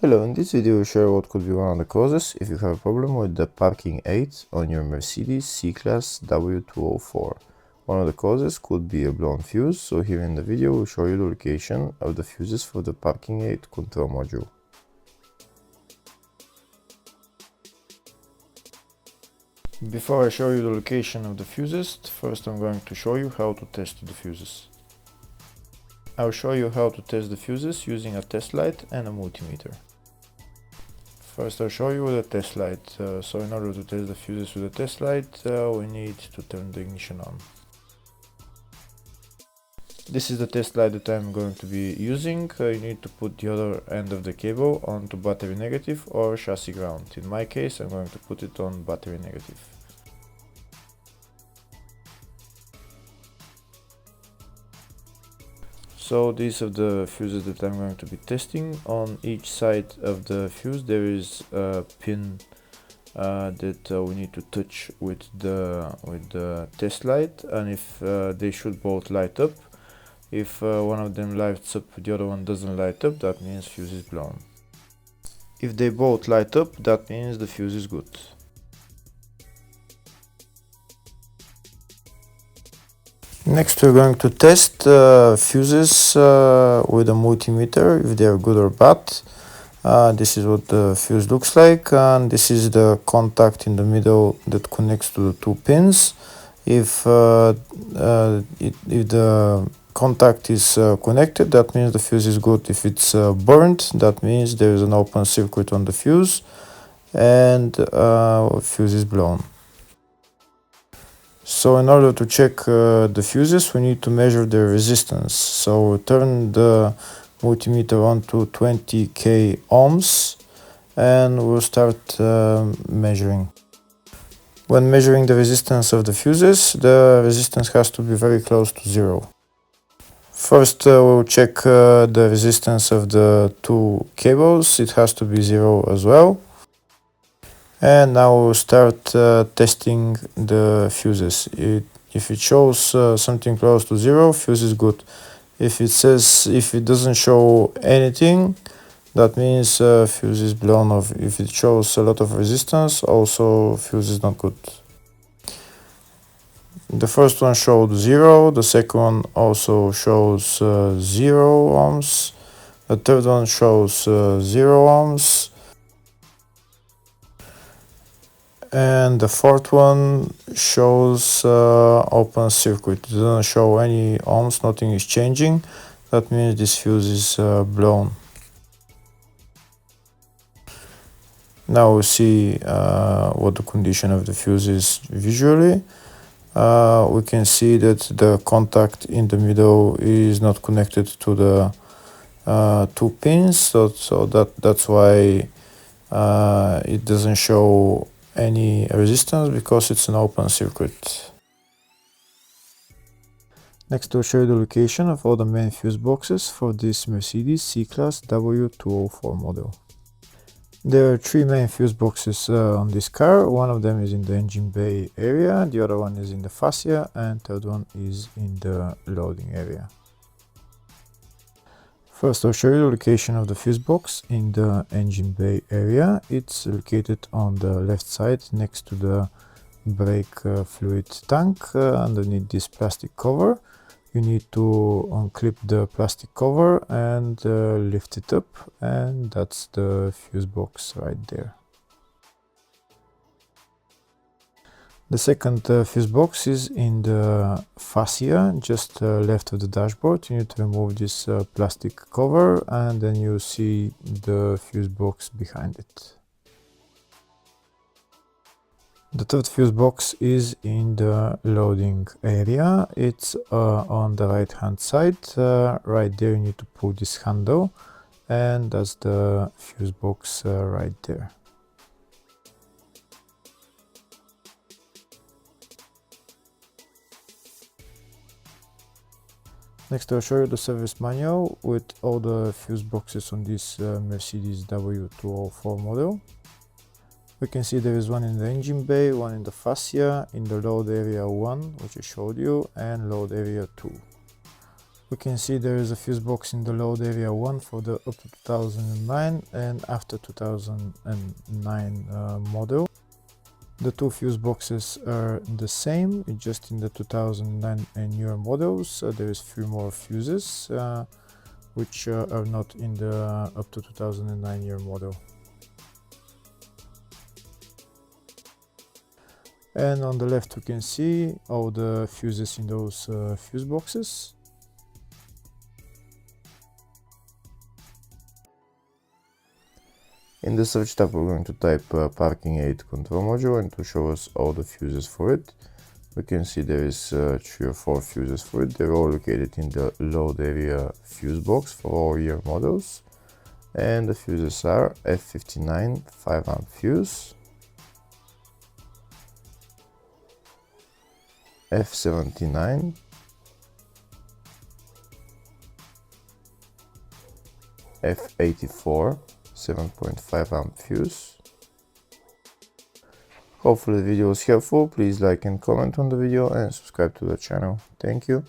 Hello, in this video we share what could be one of the causes if you have a problem with the parking aid on your Mercedes C-Class W204. One of the causes could be a blown fuse, so here in the video we'll show you the location of the fuses for the parking aid control module. Before I show you the location of the fuses, first I'm going to show you how to test the fuses. I'll show you how to test the fuses using a test light and a multimeter. First I'll show you with a test light. So in order to test the fuses with a test light, we need to turn the ignition on. This is the test light that I'm going to be using. You need to put the other end of the cable onto battery negative or chassis ground. In my case I'm going to put it on battery negative. So these are the fuses that I'm going to be testing. On each side of the fuse there is a pin that we need to touch with the test light, and if they should both light up. If one of them lights up, the other one doesn't light up, that means fuse is blown. If they both light up, that means the fuse is good. Next we're going to test fuses with a multimeter, if they are good or bad. This is what the fuse looks like, and this is the contact in the middle that connects to the two pins. If the contact is connected, that means the fuse is good. If it's burnt, that means there is an open circuit on the fuse and fuse is blown. So in order to check the fuses, we need to measure their resistance. So turn the multimeter on to 20k ohms and we'll start measuring. When measuring the resistance of the fuses, the resistance has to be very close to zero. First we'll check the resistance of the two cables. It has to be zero as well. And now we'll start testing the fuses. If it shows something close to zero, fuse is good. If it doesn't show anything, that means fuse is blown off. If it shows a lot of resistance, also fuse is not good. The first one showed 0, the second one also shows 0 ohms, the third one shows 0 ohms, and the fourth one shows open circuit. It doesn't show any ohms, nothing is changing. That means this fuse is blown. Now we'll see what the condition of the fuse is visually. We can see that the contact in the middle is not connected to the two pins, so that's why it doesn't show any resistance, because it's an open circuit. Next we'll show you the location of all the main fuse boxes for this Mercedes C-Class W204 model. There are three main fuse boxes on this car. One of them is in the engine bay area, the other one is in the fascia, and third one is in the loading area. First I'll show you the location of the fuse box in the engine bay area. It's located on the left side next to the brake fluid tank, underneath this plastic cover. You need to unclip the plastic cover and lift it up, and that's the fuse box right there. The second fuse box is in the fascia, just left of the dashboard. You need to remove this plastic cover, and then you see the fuse box behind it. The third fuse box is in the loading area. It's on the right hand side. Right there you need to pull this handle, and that's the fuse box right there. Next I'll show you the service manual with all the fuse boxes on this Mercedes W204 model. We can see there is one in the engine bay, one in the fascia, in the load area 1, which I showed you, and load area 2. We can see there is a fuse box in the load area 1 for the up to 2009 and after 2009 model. The two fuse boxes are the same, just in the 2009 and newer models. There is 3 more fuses which are not in the up to 2009 year model. And on the left we can see all the fuses in those fuse boxes. In the search tab we're going to type parking aid control module, and to show us all the fuses for it, we can see there is 3 or 4 fuses for it. They're all located in the load area fuse box for all year models. And the fuses are F59 5-amp fuse, F79, F84 7.5 amp fuse. Hopefully the video was helpful. Please like and comment on the video and subscribe to the channel. Thank you.